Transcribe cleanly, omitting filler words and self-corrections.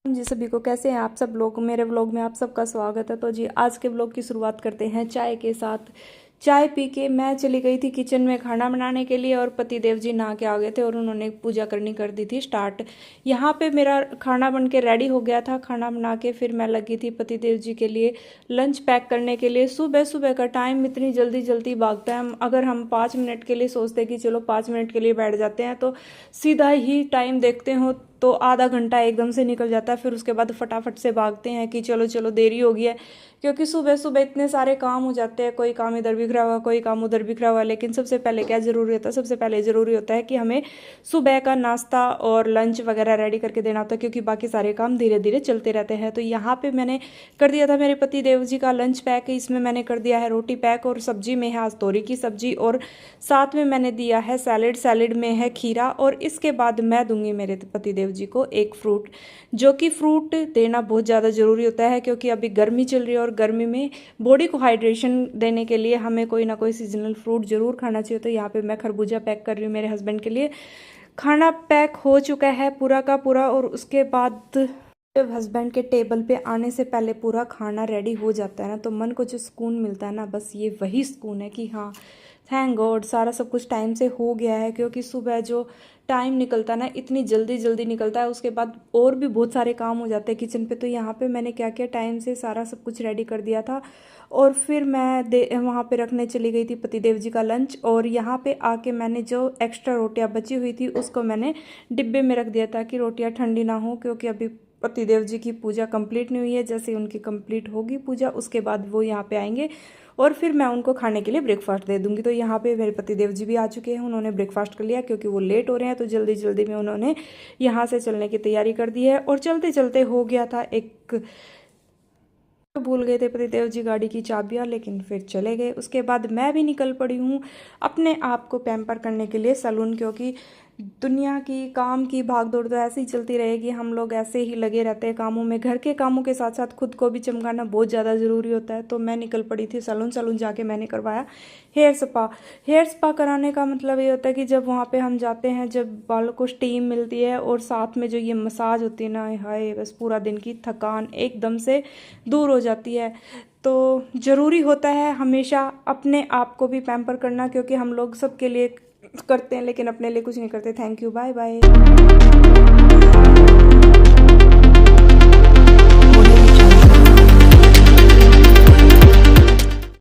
जी सभी को, कैसे हैं आप सब लोग। मेरे व्लॉग में आप सबका स्वागत है। तो जी आज के व्लॉग की शुरुआत करते हैं चाय के साथ। चाय पी के मैं चली गई थी किचन में खाना बनाने के लिए और पतिदेव जी नहा के आ गए थे और उन्होंने पूजा करनी कर दी थी स्टार्ट। यहाँ पे मेरा खाना बन के रेडी हो गया था। खाना बना के फिर मैं लगी थी पतिदेव जी के लिए लंच पैक करने के लिए। सुबह सुबह का टाइम इतनी जल्दी जल्दी भागता है। अगर हम 5 मिनट के लिए सोचते कि चलो 5 मिनट के लिए बैठ जाते हैं तो सीधा ही टाइम देखते हो तो आधा घंटा एकदम से निकल जाता है। फिर उसके बाद फटाफट से भागते हैं कि चलो चलो देरी हो गई है, क्योंकि सुबह सुबह इतने सारे काम हो जाते हैं। कोई काम इधर बिखरा हुआ, कोई काम उधर बिखरा हुआ। लेकिन सबसे पहले क्या ज़रूरी होता है, सबसे पहले ज़रूरी होता है कि हमें सुबह का नाश्ता और लंच वगैरह रेडी करके देना होता है, क्योंकि बाकी सारे काम धीरे धीरे चलते रहते हैं। तो यहाँ पे मैंने कर दिया था मेरे पति देव जी का लंच पैक। इसमें मैंने कर दिया है रोटी पैक और सब्जी में है आज तोरी की सब्जी और साथ में मैंने दिया है सैलेड। सैलेड में है खीरा और इसके बाद मैं दूंगी मेरे पति देव जी को एक फ्रूट, जो कि फ्रूट देना बहुत ज़्यादा ज़रूरी होता है, क्योंकि अभी गर्मी चल रही है और गर्मी में बॉडी को हाइड्रेशन देने के लिए हमें कोई ना कोई सीजनल फ्रूट जरूर खाना चाहिए। तो यहाँ पे मैं खरबूजा पैक कर रही हूँ मेरे हस्बैंड के लिए। खाना पैक हो चुका है पूरा का पूरा और उसके बाद जब हस्बैंड के टेबल पे आने से पहले पूरा खाना रेडी हो जाता है ना, तो मन को जो सुकून मिलता है ना, बस ये वही सुकून है कि हाँ थैंक गॉड सारा सब कुछ टाइम से हो गया है। क्योंकि सुबह जो टाइम निकलता है ना इतनी जल्दी जल्दी निकलता है, उसके बाद और भी बहुत सारे काम हो जाते हैं किचन पे। तो यहाँ पे मैंने क्या किया, टाइम से सारा सब कुछ रेडी कर दिया था और फिर मैं वहाँ पे रखने चली गई थी पतिदेव जी का लंच। और यहाँ पे आके मैंने जो एक्स्ट्रा रोटियाँ बची हुई थी उसको मैंने डिब्बे में रख दिया ताकि रोटियाँ ठंडी ना हो, क्योंकि अभी पतिदेव जी की पूजा कंप्लीट नहीं हुई है। जैसे उनकी कंप्लीट होगी पूजा उसके बाद वो यहाँ पे आएंगे और फिर मैं उनको खाने के लिए ब्रेकफास्ट दे दूंगी। तो यहाँ पे मेरे पतिदेव जी भी आ चुके हैं, उन्होंने ब्रेकफास्ट कर लिया क्योंकि वो लेट हो रहे हैं। तो जल्दी जल्दी में उन्होंने यहाँ से चलने की तैयारी कर दी है और चलते चलते हो गया था एक, भूल गए थे पतिदेव जी गाड़ी की चाबियाँ, लेकिन फिर चले गए। उसके बाद मैं भी निकल पड़ी हूँ अपने आप को पैम्पर करने के लिए सैलून, क्योंकि दुनिया की काम की भागदौड़ तो ऐसे ही चलती रहेगी। हम लोग ऐसे ही लगे रहते हैं कामों में। घर के कामों के साथ साथ खुद को भी चमकाना बहुत ज़्यादा ज़रूरी होता है। तो मैं निकल पड़ी थी सैलून। सैलून जाके मैंने करवाया हेयर स्पा। हेयर स्पा कराने का मतलब ये होता है कि जब वहाँ पे हम जाते हैं, जब बालों को स्टीम मिलती है और साथ में जो ये मसाज होती है ना, हाय बस पूरा दिन की थकान एकदम से दूर हो जाती है। तो ज़रूरी होता है हमेशा अपने आप को भी पैम्पर करना, क्योंकि हम लोग सबके लिए करते हैं लेकिन अपने लिए कुछ नहीं करते। Thank you, bye bye.